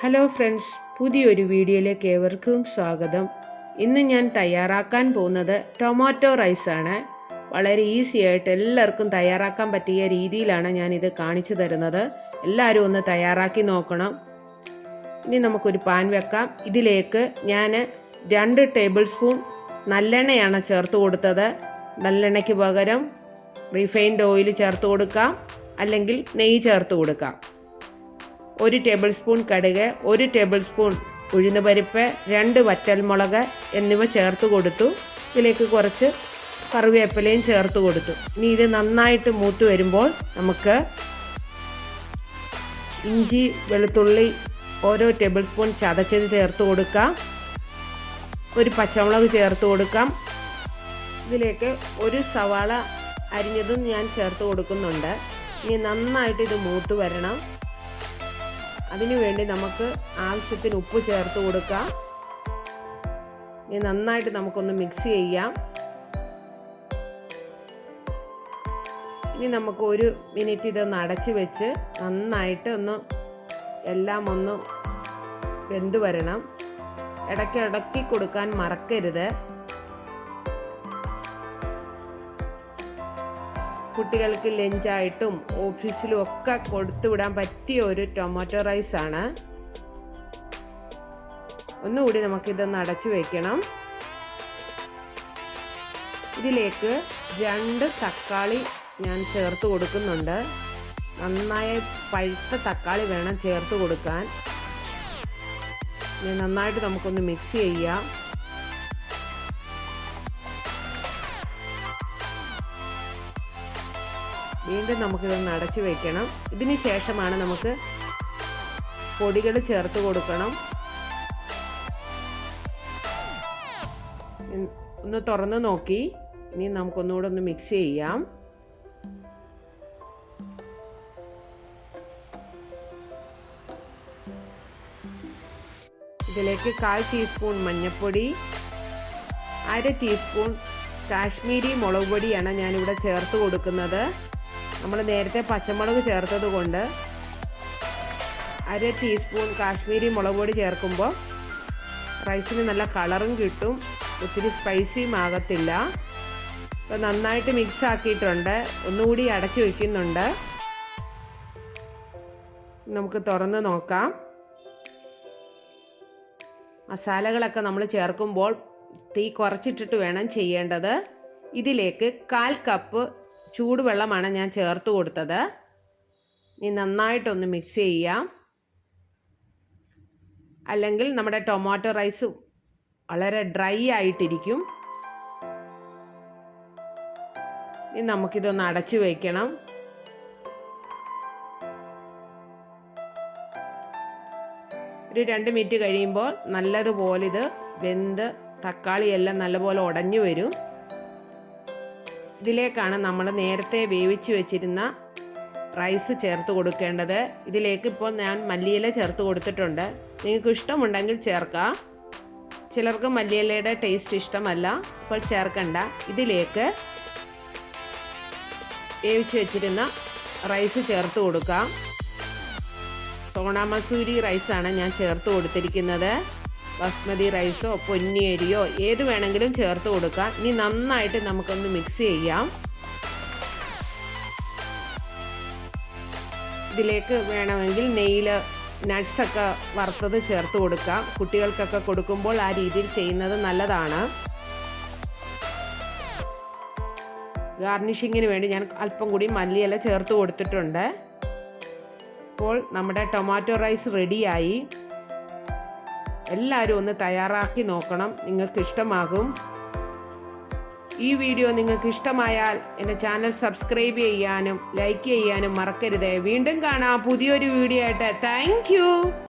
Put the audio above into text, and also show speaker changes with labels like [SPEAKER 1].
[SPEAKER 1] Hello friends, പുതിയൊരു വീഡിയോയിലേക്ക് ഏവർക്കും സ്വാഗതം. ഇന്ന് ഞാൻ തയ്യാറാക്കാൻ പോകുന്നത് ടൊമാറ്റോ റൈസാണ്. വളരെ ഈസി ആയിട്ട് എല്ലാവർക്കും തയ്യാറാക്കാൻ പറ്റിയ രീതിയിലാണ് ഞാനിത് കാണിച്ചു തരുന്നത്. എല്ലാവരും ഒന്ന് തയ്യാറാക്കി നോക്കണം. ഇനി നമുക്കൊരു പാൻ വെക്കാം. ഇതിലേക്ക് ഞാൻ 2 ടേബിൾ സ്പൂൺ നല്ലെണ്ണയാണ് ചേർത്ത് കൊടുത്തത്. നല്ലെണ്ണയ്ക്ക് പകരം റിഫൈൻഡ് ഓയിൽ ചേർത്ത് കൊടുക്കാം, അല്ലെങ്കിൽ നെയ്യ് ചേർത്ത് കൊടുക്കാം. 1 ടേബിൾ സ്പൂൺ കടുക്, 1 ടേബിൾ സ്പൂൺ ഉഴുന്നുപരിപ്പ്, 2 വറ്റൽമുളക് എന്നിവ ചേർത്ത് കൊടുത്തു. ഇതിലേക്ക് കുറച്ച് കറിവേപ്പിലയും ചേർത്ത് കൊടുത്തു. ഇനി ഇത് നന്നായിട്ട് മൂത്ത് വരുമ്പോൾ നമുക്ക് ഇഞ്ചി വെളുത്തുള്ളി ഓരോ ടേബിൾ സ്പൂൺ ചതച്ചത് ചേർത്ത് കൊടുക്കാം. 1 പച്ചമുളക് ചേർത്ത് കൊടുക്കാം. ഇതിലേക്ക് 1 സവാള അരിഞ്ഞതും ഞാൻ ചേർത്ത് കൊടുക്കുന്നുണ്ട്. ഇനി നന്നായിട്ട് ഇത് മൂത്ത് വരണം. അതിനുവേണ്ടി നമുക്ക് ആവശ്യത്തിന് ഉപ്പ് ചേർത്ത് കൊടുക്കാം. ഇനി നന്നായിട്ട് നമുക്കൊന്ന് മിക്സ് ചെയ്യാം. ഇനി നമുക്ക് 1 മിനിറ്റ് ഇതൊന്ന് അടച്ച് വെച്ച് നന്നായിട്ട് എല്ലാം ഒന്ന് വെന്ത് വരണം. ഇടയ്ക്ക് കൊടുക്കാൻ മറക്കരുത്. കുട്ടികൾക്ക് ലഞ്ചായിട്ടും ഓഫീസിലും ഒക്കെ കൊടുത്തുവിടാൻ പറ്റിയ ഒരു ടൊമാറ്റോ റൈസാണ്. ഒന്നുകൂടി നമുക്കിതൊന്ന് അടച്ചു വയ്ക്കണം. ഇതിലേക്ക് 2 തക്കാളി ഞാൻ ചേർത്ത് കൊടുക്കുന്നുണ്ട്. നന്നായി പഴുത്ത തക്കാളി വേണം ചേർത്ത് കൊടുക്കാൻ. നന്നായിട്ട് നമുക്കൊന്ന് മിക്സ് ചെയ്യാം. വീണ്ടും നമുക്കിതൊന്ന് അടച്ചു വയ്ക്കണം. ഇതിന് ശേഷമാണ് നമുക്ക് പൊടികൾ ചേർത്ത് കൊടുക്കണം. ഒന്ന് തുറന്ന് നോക്കി. ഇനി നമുക്കൊന്നുകൂടെ ഒന്ന് മിക്സ് ചെയ്യാം. ഇതിലേക്ക് 1/4 ടീസ്പൂൺ മഞ്ഞൾപ്പൊടി, 1/2 ടീസ്പൂൺ കാശ്മീരി മുളക് പൊടിയാണ് ഞാനിവിടെ ചേർത്ത് കൊടുക്കുന്നത്. നമ്മൾ നേരത്തെ പച്ചമുളക് ചേർത്തത് കൊണ്ട് 1/2 ടീസ്പൂൺ കാശ്മീരി മുളക് പൊടി ചേർക്കുമ്പോൾ റൈസിന് നല്ല കളറും കിട്ടും, ഒത്തിരി സ്പൈസിയും ആകത്തില്ല. അപ്പോൾ നന്നായിട്ട് മിക്സ് ആക്കിയിട്ടുണ്ട്. ഒന്നുകൂടി അടച്ചു വയ്ക്കുന്നുണ്ട്. നമുക്ക് തുറന്ന് നോക്കാം. മസാലകളൊക്കെ നമ്മൾ ചേർക്കുമ്പോൾ തീ കുറച്ചിട്ടിട്ട് വേണം ചെയ്യേണ്ടത്. ഇതിലേക്ക് 1/4 കപ്പ് ചൂടുവെള്ളമാണ് ഞാൻ ചേർത്ത് കൊടുത്തത്. ഇനി നന്നായിട്ടൊന്ന് മിക്സ് ചെയ്യാം. അല്ലെങ്കിൽ നമ്മുടെ ടൊമാറ്റോ റൈസ് വളരെ ഡ്രൈ ആയിട്ടിരിക്കും. ഇനി നമുക്കിതൊന്ന് അടച്ചു വയ്ക്കണം. ഒരു 2 മിനിറ്റ് കഴിയുമ്പോൾ നല്ലതുപോലെ ഇത് വെന്ത് തക്കാളിയെല്ലാം നല്ലപോലെ ഉടഞ്ഞു വരും. ഇതിലേക്കാണ് നമ്മൾ നേരത്തെ വേവിച്ച് വെച്ചിരുന്ന റൈസ് ചേർത്ത് കൊടുക്കേണ്ടത്. ഇതിലേക്ക് ഇപ്പോൾ ഞാൻ മല്ലിയില ചേർത്ത് കൊടുത്തിട്ടുണ്ട്. നിങ്ങൾക്ക് ഇഷ്ടമുണ്ടെങ്കിൽ ചേർക്കാം. ചിലർക്ക് മല്ലിയിലയുടെ ടേസ്റ്റ് ഇഷ്ടമല്ല, അപ്പോൾ ചേർക്കണ്ട. ഇതിലേക്ക് വേവിച്ച് വെച്ചിരുന്ന റൈസ് ചേർത്ത് കൊടുക്കാം. സോണ മസൂരി റൈസാണ് ഞാൻ ചേർത്ത് കൊടുത്തിരിക്കുന്നത്. ബസ്മതി റൈസോ പൊന്നിയരിയോ ഏത് വേണമെങ്കിലും ചേർത്ത് കൊടുക്കാം. ഇനി നന്നായിട്ട് നമുക്കൊന്ന് മിക്സ് ചെയ്യാം. ഇതിലേക്ക് വേണമെങ്കിൽ നെയ്യിൽ നട്ട്സൊക്കെ വറുത്തത് ചേർത്ത് കൊടുക്കാം. കുട്ടികൾക്കൊക്കെ കൊടുക്കുമ്പോൾ ആ രീതിയിൽ ചെയ്യുന്നത് നല്ലതാണ്. ഗാർണിഷിങ്ങിന് വേണ്ടി ഞാൻ അല്പം കൂടി മല്ലിയില ചേർത്ത് കൊടുത്തിട്ടുണ്ട്. ഇപ്പോൾ നമ്മുടെ ടൊമാറ്റോ റൈസ് റെഡിയായി. എല്ലാവരും ഒന്ന് തയ്യാറാക്കി നോക്കണം, നിങ്ങൾക്ക് ഇഷ്ടമാകും. ഈ വീഡിയോ നിങ്ങൾക്ക് ഇഷ്ടമായാൽ എൻ്റെ ചാനൽ സബ്സ്ക്രൈബ് ചെയ്യാനും ലൈക്ക് ചെയ്യാനും മറക്കരുത്. വീണ്ടും കാണാം പുതിയൊരു വീഡിയോ ആയിട്ട്. Thank you.